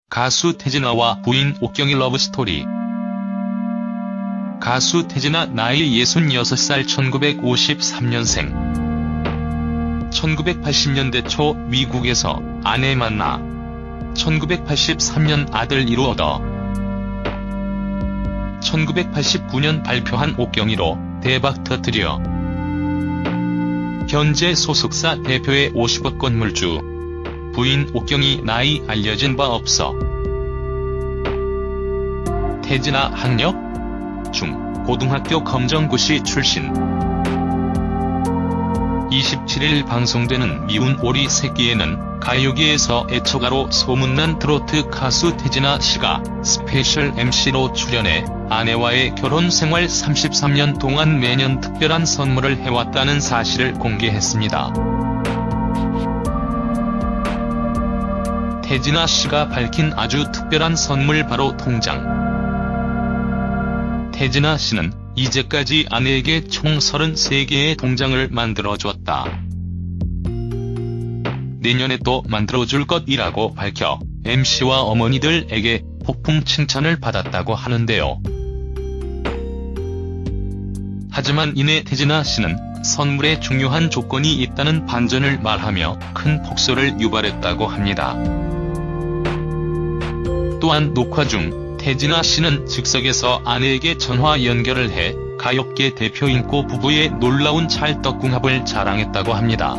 가수 태진아와 부인 옥경이 러브스토리. 가수 태진아 나이 66살 1953년생. 1980년대 초 미국에서 아내 만나 1983년 아들 이루어더 1989년 발표한 옥경이로 대박 터뜨려 현재 소속사 대표의 50억 건물주. 부인 옥경이 나이 알려진 바 없어. 태진아 학력? 중, 고등학교 검정고시 출신. 27일 방송되는 미운 오리 새끼에는 가요계에서 애처가로 소문난 트로트 가수 태진아 씨가 스페셜 MC로 출연해 아내와의 결혼 생활 33년 동안 매년 특별한 선물을 해왔다는 사실을 공개했습니다. 태진아 씨가 밝힌 아주 특별한 선물 바로 통장. 태진아 씨는 이제까지 아내에게 총 33개의 통장을 만들어줬다. 내년에 또 만들어줄 것이라고 밝혀 MC와 어머니들에게 폭풍 칭찬을 받았다고 하는데요. 하지만 이내 태진아 씨는 선물에 중요한 조건이 있다는 반전을 말하며 큰 폭소를 유발했다고 합니다. 또한 녹화 중 태진아 씨는 즉석에서 아내에게 전화 연결을 해 가요계 대표 인고 부부의 놀라운 찰떡궁합을 자랑했다고 합니다.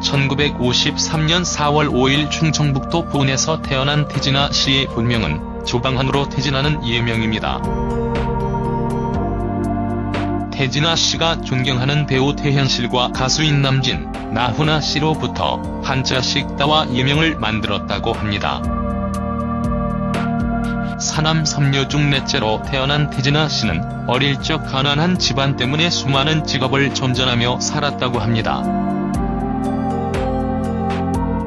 1953년 4월 5일 충청북도 부은에서 태어난 태진아 씨의 본명은 조방한으로 태진아는 예명입니다. 태진아 씨가 존경하는 배우 태현실과 가수인 남진, 나훈아 씨로부터 한자식 따와 예명을 만들었다고 합니다. 사남 3녀 중 넷째로 태어난 태진아 씨는 어릴 적 가난한 집안 때문에 수많은 직업을 전전하며 살았다고 합니다.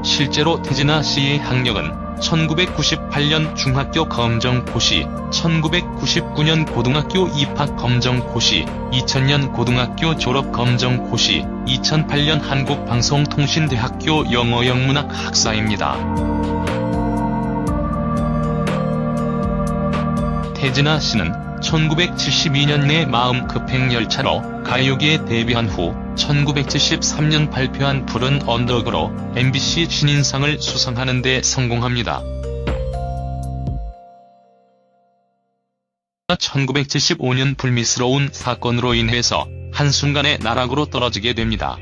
실제로 태진아 씨의 학력은 1998년 중학교 검정고시, 1999년 고등학교 입학 검정고시, 2000년 고등학교 졸업 검정고시, 2008년 한국방송통신대학교 영어영문학 학사입니다. 태진아 씨는 1972년 내 마음 급행 열차로 가요계에 데뷔한 후 1973년 발표한 푸른 언덕으로 MBC 신인상을 수상하는 데 성공합니다. 1975년 불미스러운 사건으로 인해서 한순간에 나락으로 떨어지게 됩니다.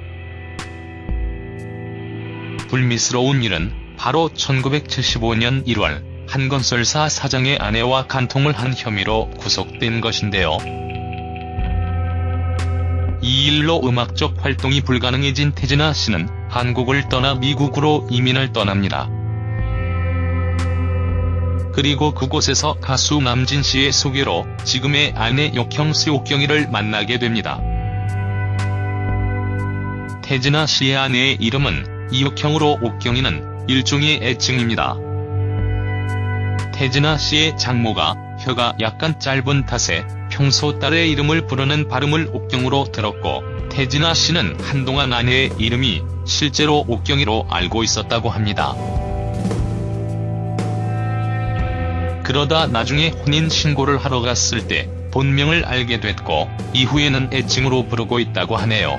불미스러운 일은 바로 1975년 1월 한 건설사 사장의 아내와 간통을 한 혐의로 구속된 것인데요. 이 일로 음악적 활동이 불가능해진 태진아 씨는 한국을 떠나 미국으로 이민을 떠납니다. 그리고 그곳에서 가수 남진 씨의 소개로 지금의 아내 역형수 옥경이를 만나게 됩니다. 태진아 씨의 아내의 이름은 이옥형으로 옥경이는 일종의 애칭입니다. 태진아 씨의 장모가 혀가 약간 짧은 탓에 평소 딸의 이름을 부르는 발음을 옥경으로 들었고, 태진아 씨는 한동안 아내의 이름이 실제로 옥경이로 알고 있었다고 합니다. 그러다 나중에 혼인신고를 하러 갔을 때 본명을 알게 됐고, 이후에는 애칭으로 부르고 있다고 하네요.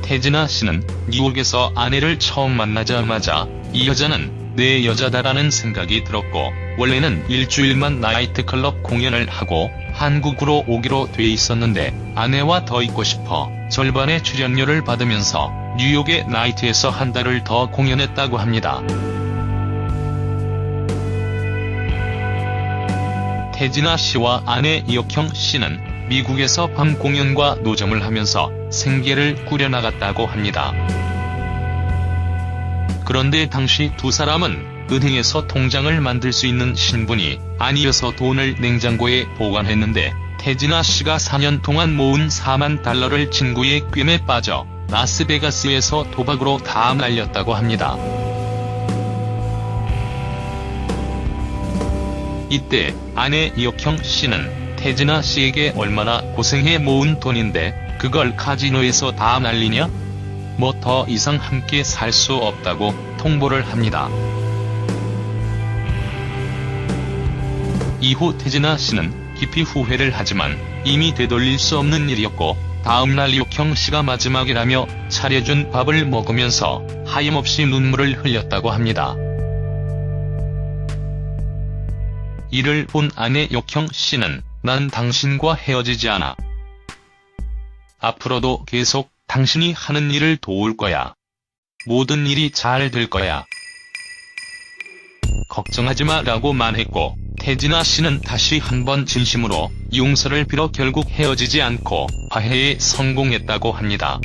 태진아 씨는 뉴욕에서 아내를 처음 만나자마자 이 여자는 내 여자다라는 생각이 들었고, 원래는 일주일만 나이트클럽 공연을 하고 한국으로 오기로 돼 있었는데 아내와 더 있고 싶어 절반의 출연료를 받으면서 뉴욕의 나이트에서 한 달을 더 공연했다고 합니다. 태진아 씨와 아내 이옥형 씨는 미국에서 밤 공연과 노점을 하면서 생계를 꾸려나갔다고 합니다. 그런데 당시 두 사람은 은행에서 통장을 만들 수 있는 신분이 아니어서 돈을 냉장고에 보관했는데, 태진아 씨가 4년 동안 모은 4만 달러를 친구의 꿰매 빠져 라스베가스에서 도박으로 다 날렸다고 합니다. 이때 아내 이옥형 씨는 태진아 씨에게 얼마나 고생해 모은 돈인데 그걸 카지노에서 다 날리냐? 뭐 더 이상 함께 살 수 없다고 통보를 합니다. 이후 태진아 씨는 깊이 후회를 하지만 이미 되돌릴 수 없는 일이었고 다음날 이옥형 씨가 마지막이라며 차려준 밥을 먹으면서 하염없이 눈물을 흘렸다고 합니다. 이를 본 아내 이옥형 씨는 난 당신과 헤어지지 않아. 앞으로도 계속 당신이 하는 일을 도울 거야. 모든 일이 잘 될 거야. 걱정하지 마라고 말했고 태진아 씨는 다시 한번 진심으로 용서를 빌어 결국 헤어지지 않고 화해에 성공했다고 합니다.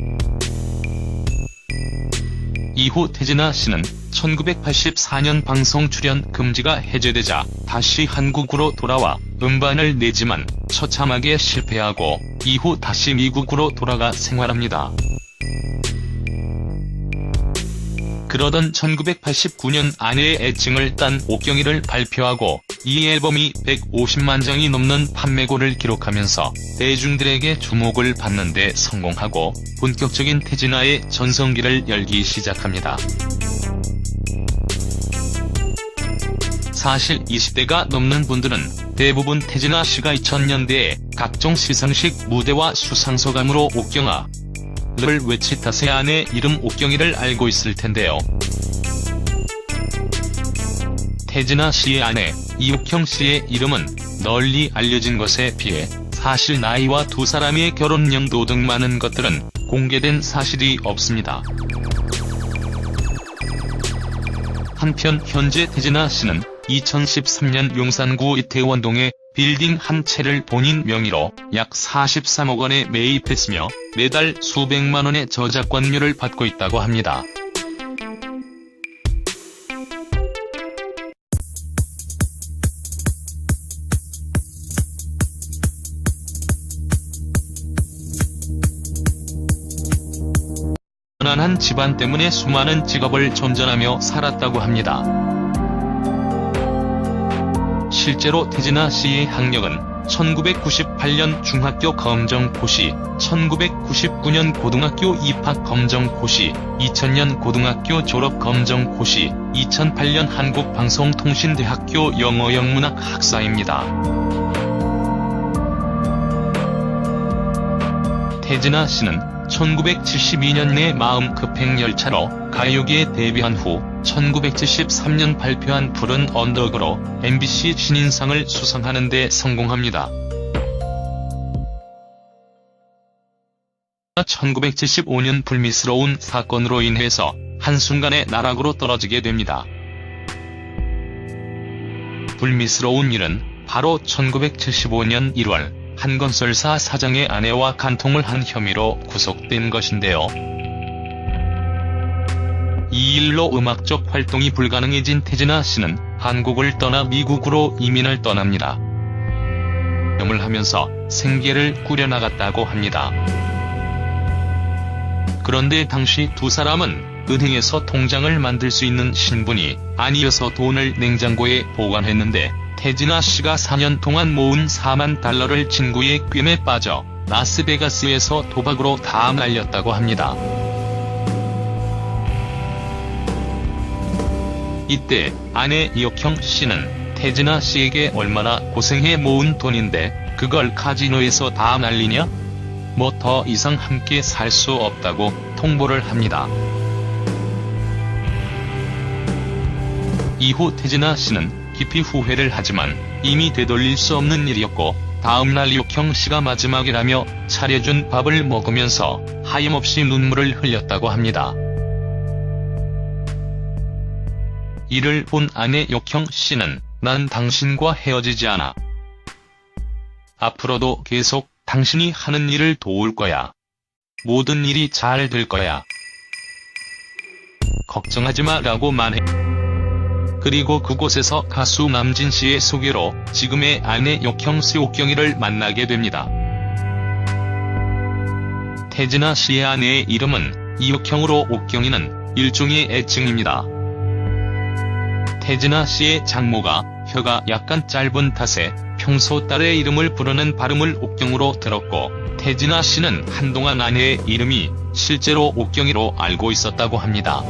이후 태진아 씨는 1984년 방송 출연 금지가 해제되자 다시 한국으로 돌아와 음반을 내지만 처참하게 실패하고 이후 다시 미국으로 돌아가 생활합니다. 그러던 1989년 아내의 애증을 딴 옥경이를 발표하고 이 앨범이 150만 장이 넘는 판매고를 기록하면서 대중들에게 주목을 받는 데 성공하고 본격적인 태진아의 전성기를 열기 시작합니다. 사실 20대가 넘는 분들은 대부분 태진아 씨가 2000년대에 각종 시상식 무대와 수상소감으로 옥경아를 외치 탓에 아내 이름 옥경이를 알고 있을 텐데요. 태진아 씨의 아내 이옥형 씨의 이름은 널리 알려진 것에 비해 사실 나이와 두 사람의 결혼 연도 등 많은 것들은 공개된 사실이 없습니다. 한편 현재 태진아 씨는 2013년 용산구 이태원동에 빌딩 한 채를 본인 명의로 약 43억 원에 매입했으며 매달 수백만 원의 저작권료를 받고 있다고 합니다. 가난한 집안 때문에 수많은 직업을 전전하며 살았다고 합니다. 실제로 태진아 씨의 학력은 1998년 중학교 검정고시, 1999년 고등학교 입학 검정고시, 2000년 고등학교 졸업 검정고시, 2008년 한국방송통신대학교 영어영문학 학사입니다. 태진아 씨는 1972년 내 마음 급행 열차로 가요계에 데뷔한 후 1973년 발표한 푸른 언덕으로 MBC 신인상을 수상하는 데 성공합니다. 1975년 불미스러운 사건으로 인해서 한순간에 나락으로 떨어지게 됩니다. 불미스러운 일은 바로 1975년 1월 한 건설사 사장의 아내와 간통을 한 혐의로 구속된 것인데요. 이 일로 음악적 활동이 불가능해진 태진아 씨는 한국을 떠나 미국으로 이민을 떠납니다. 을 하면서 생계를 꾸려나갔다고 합니다. 그런데 당시 두 사람은 은행에서 통장을 만들 수 있는 신분이 아니어서 돈을 냉장고에 보관했는데 태진아 씨가 4년 동안 모은 4만 달러를 친구의 꿰매 빠져 라스베가스에서 도박으로 다 날렸다고 합니다. 이때 아내 이옥형 씨는 태진아 씨에게 얼마나 고생해 모은 돈인데 그걸 카지노에서 다 날리냐? 뭐 더 이상 함께 살 수 없다고 통보를 합니다. 이후 태진아 씨는 깊이 후회를 하지만 이미 되돌릴 수 없는 일이었고 다음날 이옥형 씨가 마지막이라며 차려준 밥을 먹으면서 하염없이 눈물을 흘렸다고 합니다. 이를 본 아내 이옥형 씨는 난 당신과 헤어지지 않아. 앞으로도 계속 당신이 하는 일을 도울 거야. 모든 일이 잘 될 거야. 걱정하지 마라고 말해. 그리고 그곳에서 가수 남진 씨의 소개로 지금의 아내 이옥형 씨 옥경이를 만나게 됩니다. 태진아 씨의 아내의 이름은 이옥형으로 옥경이는 일종의 애칭입니다. 태진아 씨의 장모가 혀가 약간 짧은 탓에 평소 딸의 이름을 부르는 발음을 옥경으로 들었고, 태진아 씨는 한동안 아내의 이름이 실제로 옥경이로 알고 있었다고 합니다.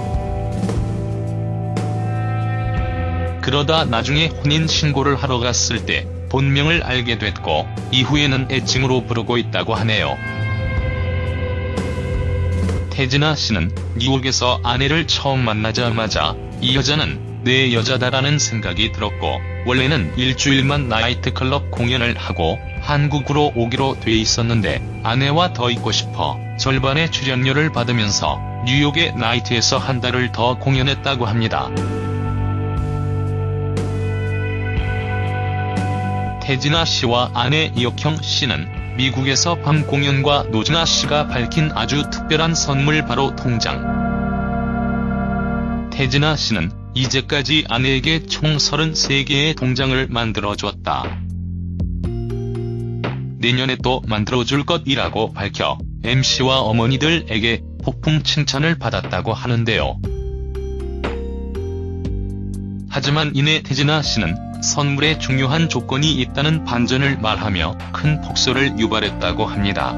그러다 나중에 혼인신고를 하러 갔을 때 본명을 알게 됐고, 이후에는 애칭으로 부르고 있다고 하네요. 태진아 씨는 뉴욕에서 아내를 처음 만나자마자 이 여자는 내 여자다라는 생각이 들었고, 원래는 일주일만 나이트클럽 공연을 하고 한국으로 오기로 돼 있었는데 아내와 더 있고 싶어 절반의 출연료를 받으면서 뉴욕의 나이트에서 한 달을 더 공연했다고 합니다. 태진아 씨와 아내 이옥형 씨는 미국에서 밤 공연과 노진아 씨가 밝힌 아주 특별한 선물, 바로 통장. 태진아 씨는 이제까지 아내에게 총 33개의 통장을 만들어줬다. 내년에 또 만들어줄 것이라고 밝혀 MC와 어머니들에게 폭풍 칭찬을 받았다고 하는데요. 하지만 이내 태진아 씨는 선물에 중요한 조건이 있다는 반전을 말하며 큰 폭소를 유발했다고 합니다.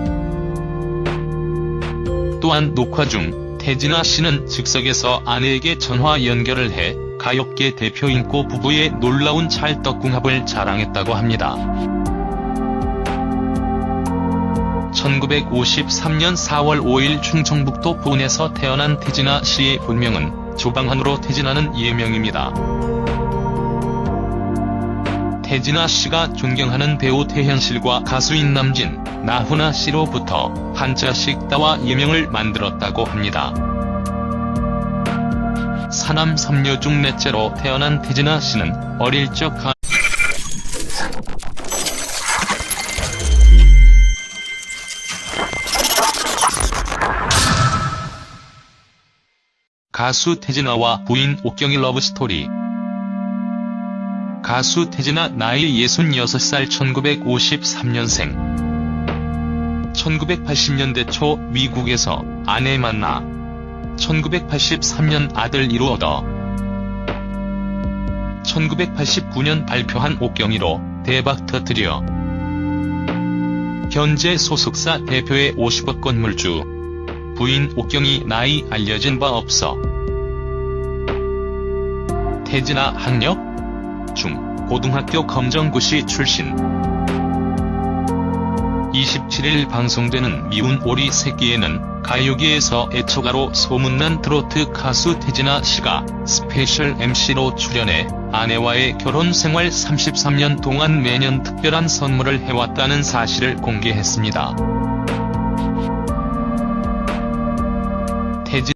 또한 녹화 중 태진아 씨는 즉석에서 아내에게 전화 연결을 해 가요계 대표 인고 부부의 놀라운 찰떡궁합을 자랑했다고 합니다. 1953년 4월 5일 충청북도 보은에서 태어난 태진아 씨의 본명은 조방한으로 태진아는 예명입니다. 태진아 씨가 존경하는 배우 태현실과 가수인 남진, 나훈아 씨로부터 한자식 따와 예명을 만들었다고 합니다. 사남 3녀 중 넷째로 태어난 태진아 씨는 어릴 적 가수 태진아와 부인 옥경의 러브스토리. 가수 태진아 나이 66살 1953년생. 1980년대 초 미국에서 아내 만나 1983년 아들 이루어더 1989년 발표한 옥경이로 대박 터뜨려 현재 소속사 대표의 50억 건물주. 부인 옥경이 나이 알려진 바 없어. 태진아 학력? 중, 고등학교 검정고시 출신. 27일 방송되는 미운 오리 새끼에는 가요계에서 애처가로 소문난 트로트 가수 태진아 씨가 스페셜 MC로 출연해 아내와의 결혼 생활 33년 동안 매년 특별한 선물을 해왔다는 사실을 공개했습니다.